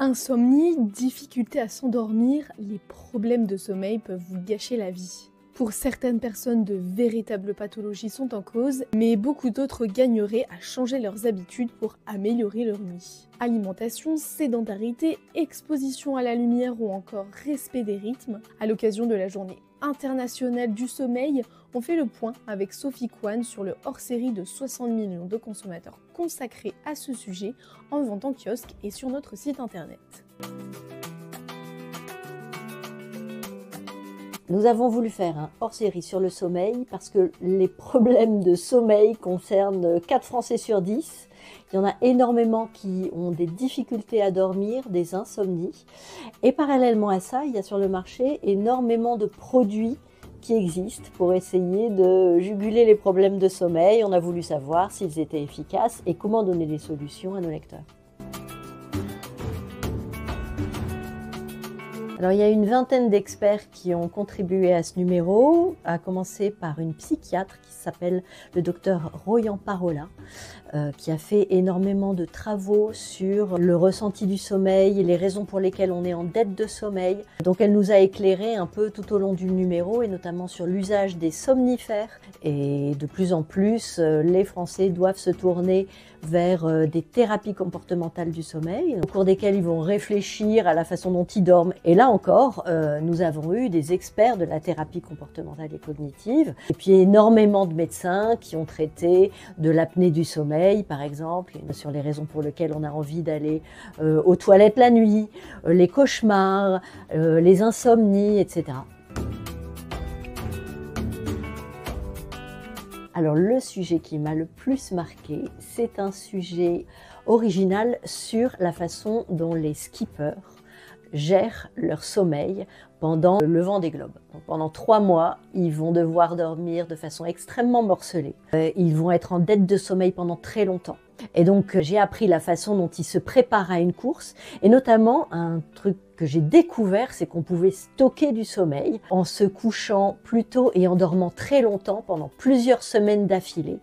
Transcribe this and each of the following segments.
Insomnie, difficulté à s'endormir, les problèmes de sommeil peuvent vous gâcher la vie. Pour certaines personnes, de véritables pathologies sont en cause, mais beaucoup d'autres gagneraient à changer leurs habitudes pour améliorer leur nuit. Alimentation, sédentarité, exposition à la lumière ou encore respect des rythmes. À l'occasion de la journée internationale du sommeil, on fait le point avec Sophie Kwan sur le hors-série de 60 millions de consommateurs consacrés à ce sujet en vente en kiosque et sur notre site internet. Nous avons voulu faire un hors-série sur le sommeil parce que les problèmes de sommeil concernent 4 Français sur 10. Il y en a énormément qui ont des difficultés à dormir, des insomnies. Et parallèlement à ça, il y a sur le marché énormément de produits qui existent pour essayer de juguler les problèmes de sommeil. On a voulu savoir s'ils étaient efficaces et comment donner des solutions à nos lecteurs. Alors, il y a une vingtaine d'experts qui ont contribué à ce numéro, à commencer par une psychiatre qui s'appelle le docteur Royan Parola, qui a fait énormément de travaux sur le ressenti du sommeil et les raisons pour lesquelles on est en dette de sommeil. Donc, elle nous a éclairé un peu tout au long du numéro et notamment sur l'usage des somnifères. Et de plus en plus, les Français doivent se tourner vers des thérapies comportementales du sommeil, au cours desquelles ils vont réfléchir à la façon dont ils dorment. Et là encore, nous avons eu des experts de la thérapie comportementale et cognitive, et puis énormément de médecins qui ont traité de l'apnée du sommeil, par exemple, sur les raisons pour lesquelles on a envie d'aller aux toilettes la nuit, les cauchemars, les insomnies, etc. Alors le sujet qui m'a le plus marqué, c'est un sujet original sur la façon dont les skippers gèrent leur sommeil pendant le vent des globes. Donc, pendant 3 mois, ils vont devoir dormir de façon extrêmement morcelée. Ils vont être en dette de sommeil pendant très longtemps. Et donc j'ai appris la façon dont ils se préparent à une course, et notamment un truc que j'ai découvert, c'est qu'on pouvait stocker du sommeil en se couchant plus tôt et en dormant très longtemps pendant plusieurs semaines d'affilée.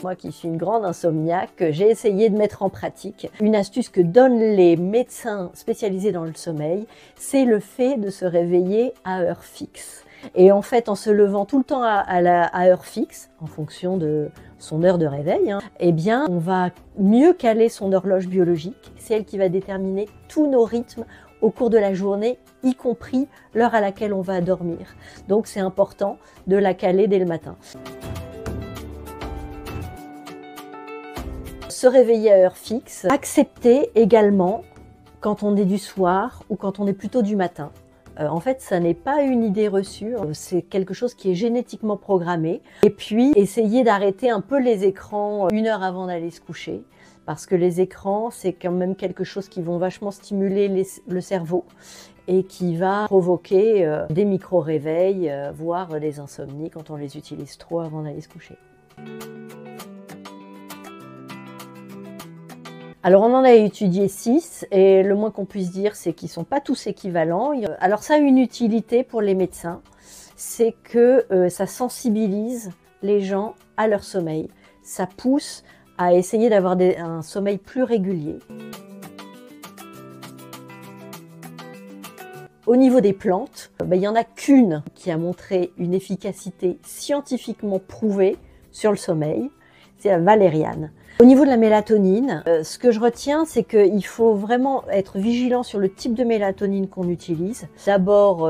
Moi qui suis une grande insomniaque, j'ai essayé de mettre en pratique une astuce que donnent les médecins spécialisés dans le sommeil, c'est le fait de se réveiller à heure fixe. Et en fait, en se levant tout le temps à heure fixe, en fonction de son heure de réveil, eh bien, on va mieux caler son horloge biologique. C'est elle qui va déterminer tous nos rythmes au cours de la journée, y compris l'heure à laquelle on va dormir. Donc, c'est important de la caler dès le matin. Se réveiller à heure fixe, accepter également quand on est du soir ou quand on est plutôt du matin. En fait, ça n'est pas une idée reçue, c'est quelque chose qui est génétiquement programmé. Et puis, essayer d'arrêter un peu les écrans 1 heure avant d'aller se coucher, parce que les écrans, c'est quand même quelque chose qui vont vachement stimuler le cerveau et qui va provoquer des micro-réveils, voire des insomnies quand on les utilise trop avant d'aller se coucher. Alors on en a étudié 6 et le moins qu'on puisse dire c'est qu'ils ne sont pas tous équivalents. Alors ça a une utilité pour les médecins, c'est que ça sensibilise les gens à leur sommeil. Ça pousse à essayer d'avoir un sommeil plus régulier. Au niveau des plantes, il n'y en a qu'une qui a montré une efficacité scientifiquement prouvée sur le sommeil, c'est la valériane. Au niveau de la mélatonine, ce que je retiens, c'est qu'il faut vraiment être vigilant sur le type de mélatonine qu'on utilise. D'abord,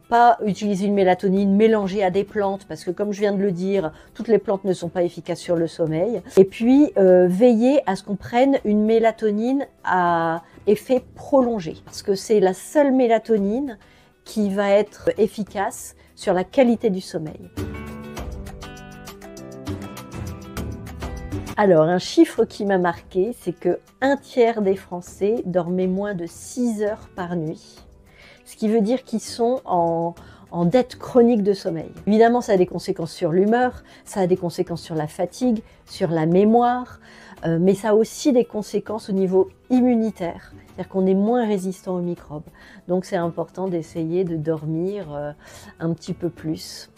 pas utiliser une mélatonine mélangée à des plantes, parce que comme je viens de le dire, toutes les plantes ne sont pas efficaces sur le sommeil. Et puis, veiller à ce qu'on prenne une mélatonine à effet prolongé, parce que c'est la seule mélatonine qui va être efficace sur la qualité du sommeil. Alors, un chiffre qui m'a marqué, c'est que 1/3 des Français dormaient moins de 6 heures par nuit. Ce qui veut dire qu'ils sont en dette chronique de sommeil. Évidemment, ça a des conséquences sur l'humeur, ça a des conséquences sur la fatigue, sur la mémoire, mais ça a aussi des conséquences au niveau immunitaire. C'est-à-dire qu'on est moins résistant aux microbes. Donc, c'est important d'essayer de dormir un petit peu plus.